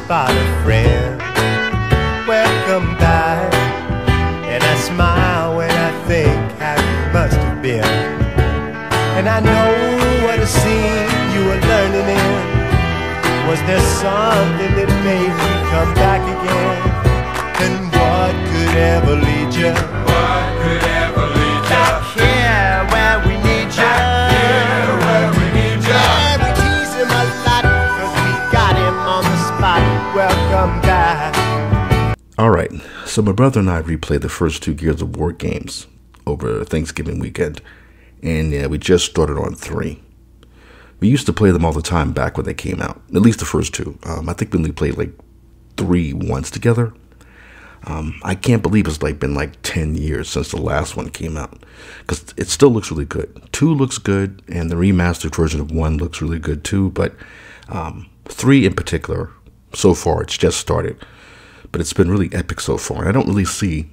spot a friend. Welcome back. And I smile when I think how you must have been. And I know what a scene you were learning in. Was there something that made you come back again? And what could ever lead you? What could ever lead you? Back here where we need you. Back here where we need you. Yeah, we tease him a lot, 'cause we got him on the spot. Welcome back. Alright, so my brother and I replayed the first 2 Gears of War games over Thanksgiving weekend. And yeah, we just started on 3. We used to play them all the time back when they came out. At least the first 2. I think we only played like 3 once together. I can't believe it's been like 10 years since the last one came out. Because it still looks really good. 2 looks good, and the remastered version of 1 looks really good too. But 3 in particular, so far, it's just started. But it's been really epic so far. And I don't really see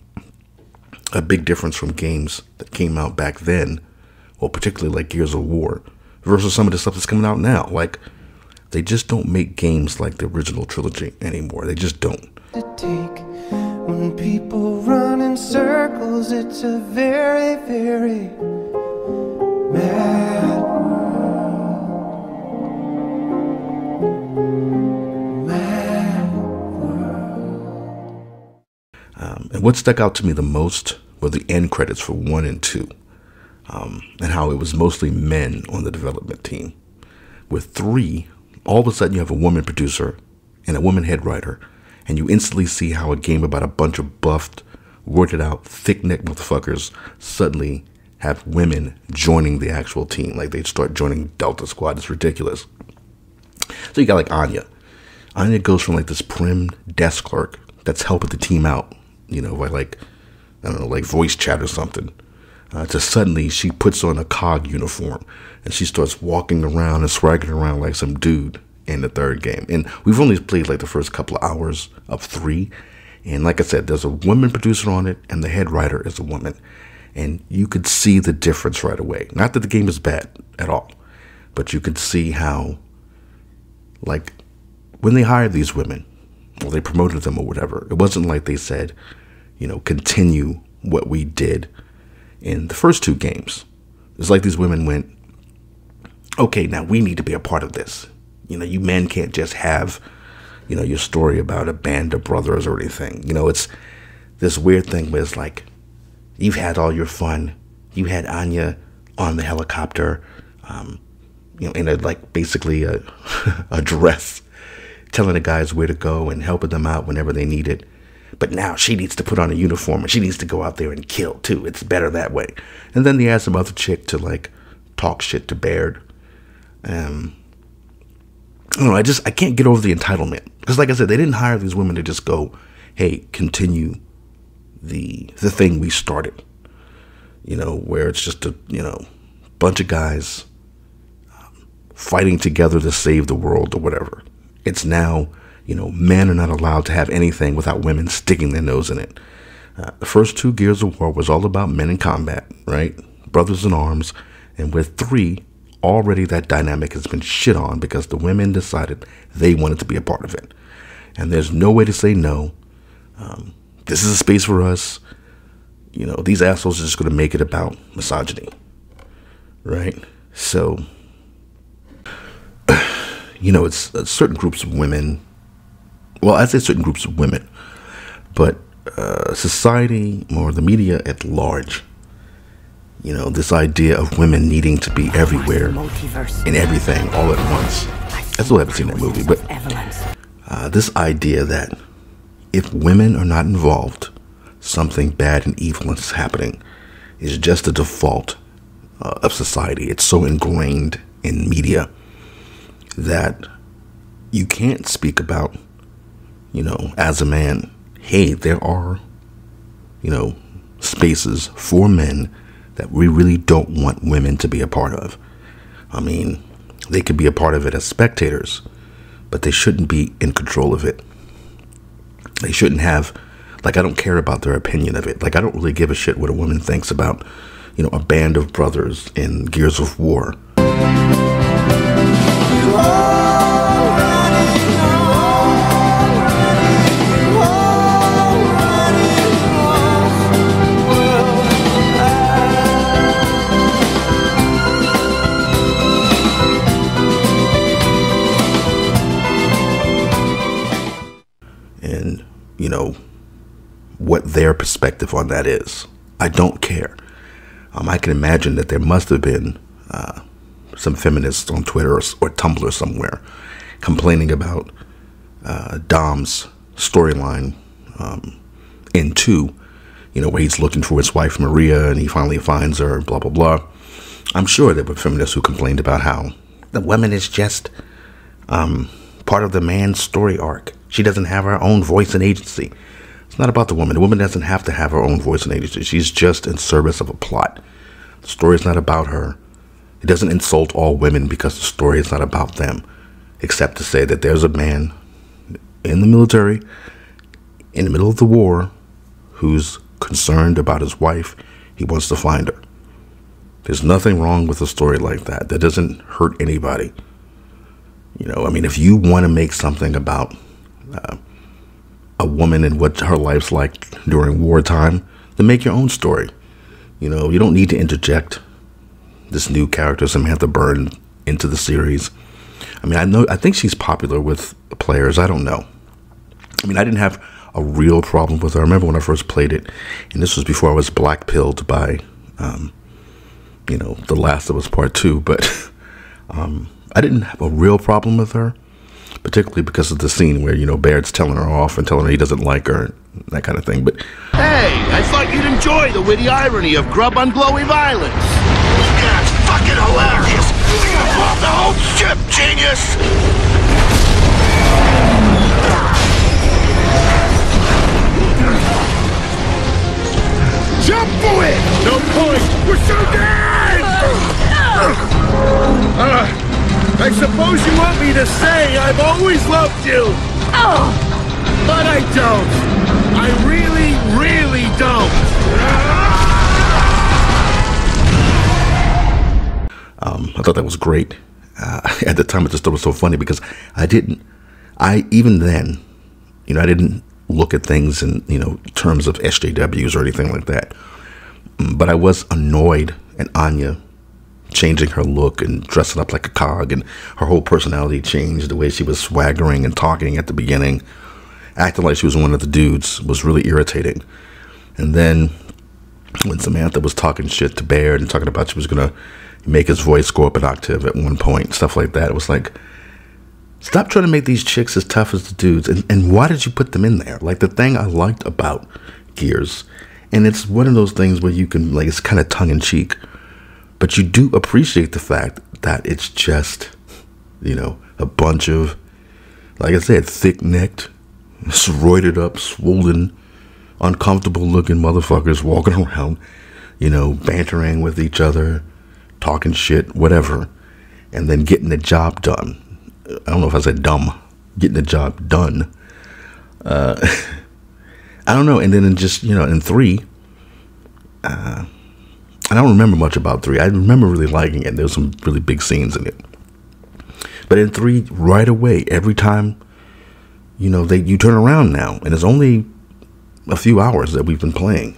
a big difference from games that came out back then, well, particularly like Gears of War, versus some of the stuff that's coming out now. Like, they just don't make games like the original trilogy anymore. They just don't. When people run in circles, it's a very, very mad world. Mad world. And what stuck out to me the most were the end credits for 1 and 2. And how it was mostly men on the development team. With 3, all of a sudden you have a woman producer and a woman head writer, and you instantly see how a game about a bunch of buffed, worded out, thick-necked motherfuckers suddenly have women joining the actual team. Like, they'd start joining Delta Squad. It's ridiculous. So you got like Anya. Anya goes from like this prim desk clerk that's helping the team out, you know, by like, I don't know, like voice chat or something. To suddenly she puts on a COG uniform and she starts walking around and swaggering around like some dude in the 3rd game. And we've only played like the first couple of hours of 3. And like I said, there's a woman producer on it and the head writer is a woman. And you could see the difference right away. Not that the game is bad at all, but you could see how, like, when they hired these women, or they promoted them or whatever, it wasn't like they said, you know, continue what we did in the first 2 games. It's like these women went, okay, now we need to be a part of this. You know, you men can't just have, you know, your story about a band of brothers or anything. You know, it's this weird thing where it's like, you've had all your fun. You had Anya on the helicopter, you know, in a, like, basically a, a dress, telling the guys where to go and helping them out whenever they need it. But now she needs to put on a uniform and she needs to go out there and kill too. It's better that way. And then they asked some other chick to like talk shit to Baird. I don't know, I can't get over the entitlement. Because like I said, they didn't hire these women to just go, hey, continue the thing we started. You know, where it's just a, you know, bunch of guys fighting together to save the world or whatever. It's now, you know, men are not allowed to have anything without women sticking their nose in it. The first 2 Gears of War was all about men in combat, right? Brothers in arms. And with 3, already that dynamic has been shit on because the women decided they wanted to be a part of it. And there's no way to say no. This is a space for us. You know, these assholes are just going to make it about misogyny, right? So, you know, it's certain groups of women. Well, I say certain groups of women, but society or the media at large, you know, this idea of women needing to be everywhere and everything all at once. I still haven't seen that movie, but this idea that if women are not involved, something bad and evil is happening is just a default of society. It's so ingrained in media that you can't speak about, you know, as a man, hey, there are, you know, spaces for men that we really don't want women to be a part of. I mean, they could be a part of it as spectators, but they shouldn't be in control of it. They shouldn't have, like, I don't care about their opinion of it. Like, I don't really give a shit what a woman thinks about, you know, a band of brothers in Gears of War. what their perspective on that is. I don't care. I can imagine that there must have been some feminists on Twitter or Tumblr somewhere complaining about Dom's storyline in 2, where he's looking for his wife Maria and he finally finds her, blah, blah, blah. I'm sure there were feminists who complained about how the woman is just part of the man's story arc. She doesn't have her own voice and agency. It's not about the woman. The woman doesn't have to have her own voice and agency. She's just in service of a plot. The story is not about her. It doesn't insult all women because the story is not about them, except to say that there's a man in the military in the middle of the war who's concerned about his wife. He wants to find her. There's nothing wrong with a story like that. That doesn't hurt anybody. If you want to make something about a woman and what her life's like during wartime, then make your own story. You don't need to interject this new character, Samantha Byrne, into the series. I think she's popular with players. I don't know. I didn't have a real problem with her. I remember when I first played it, and this was before I was black-pilled by, The Last of Us Part 2, but I didn't have a real problem with her, particularly because of the scene where, Baird's telling her off and telling her he doesn't like her, that kind of thing. But hey, I thought you'd enjoy the witty irony of grub on glowy violence. Yeah, it's fucking hilarious. We're gonna blow up the whole ship, genius! Jump for it! No point! We're so dead! I suppose you want me to say I've always loved you! But I don't! I really, really don't! I thought that was great. At the time, I just thought it was so funny because even then, I didn't look at things in, terms of SJWs or anything like that. But I was annoyed at Anya changing her look and dressing up like a cog, and her whole personality changed. The way she was swaggering and talking at the beginning, acting like she was one of the dudes, was really irritating. And then when Samantha was talking shit to Baird and talking about she was going to make his voice go up an octave at one point, stuff like that, it was like, stop trying to make these chicks as tough as the dudes. And why did you put them in there? Like, the thing I liked about Gears, and it's one of those things where you can, like, it's kind of tongue-in-cheek, but you do appreciate the fact that it's just, a bunch of, like I said, thick-necked, roided up, swollen, uncomfortable-looking motherfuckers walking around, bantering with each other, talking shit, whatever, and then getting the job done. I don't know if I said dumb. Getting the job done. I don't know. And then in 3, I don't remember much about 3. I remember really liking it. There was some really big scenes in it. But in 3, right away, every time, you turn around now, and it's only a few hours that we've been playing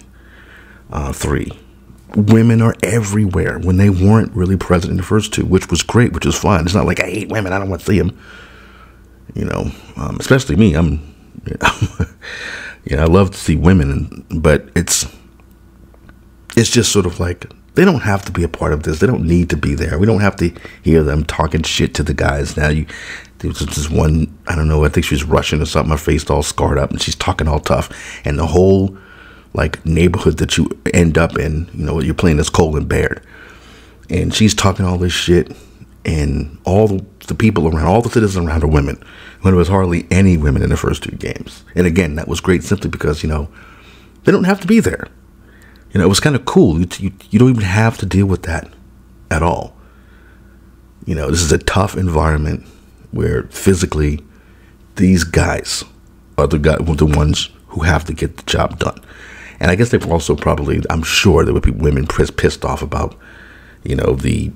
3. Women are everywhere when they weren't really present in the first 2, which was great, which was fun. It's not like I hate women, I don't want to see them. Especially me. I love to see women, but it's just sort of like, they don't have to be a part of this. They don't need to be there. We don't have to hear them talking shit to the guys. Now, there was this one, I don't know, I think she was Russian or something. Her face all scarred up, and she's talking all tough. And the whole, like, neighborhood that you end up in, you're playing as Cole and Baird. And she's talking all this shit, and all the people around, all the citizens around are women, when there was hardly any women in the first 2 games. And again, that was great simply because, they don't have to be there. It was kind of cool. You don't even have to deal with that at all. This is a tough environment where physically these guys are the ones who have to get the job done. And I guess they've also probably, I'm sure there would be women pissed off about, the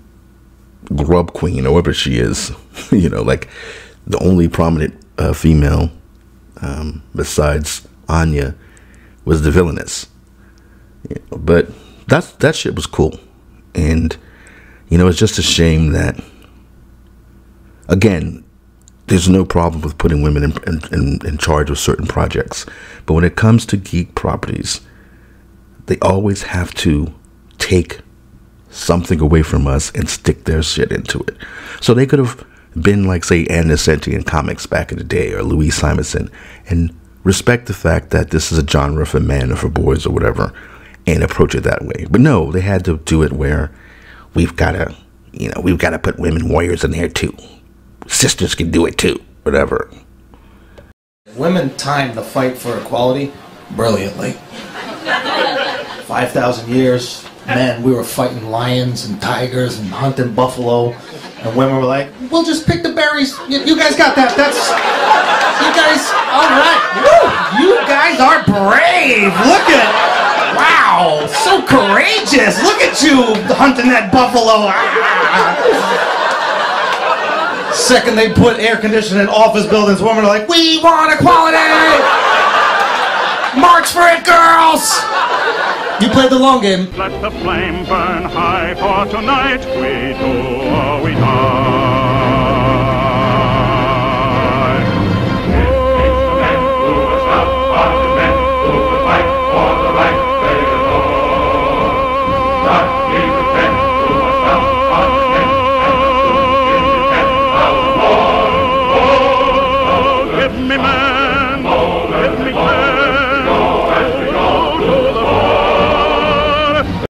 grub queen or whatever she is, like the only prominent female besides Anya was the villainess. But that shit was cool. And, it's just a shame that, again, there's no problem with putting women in charge of certain projects. But when it comes to geek properties, they always have to take something away from us and stick their shit into it. So they could have been like, say, Ann Nocenti in comics back in the day, or Louise Simonson, and respect the fact that this is a genre for men or for boys or whatever, and approach it that way. But no, they had to do it where we've got to put women warriors in there too. Sisters can do it too, whatever. Women timed the fight for equality brilliantly. 5,000 years, men, we were fighting lions and tigers and hunting buffalo, and women were like, we'll just pick the berries. You guys got that. That's, you guys, all right. Woo, you guys are brave. Look at, wow, so courageous. Look at you hunting that buffalo. Second they put air conditioning in office buildings, women are like, we want equality! March for it, girls! You played the long game. Let the flame burn high, for tonight we do or we die.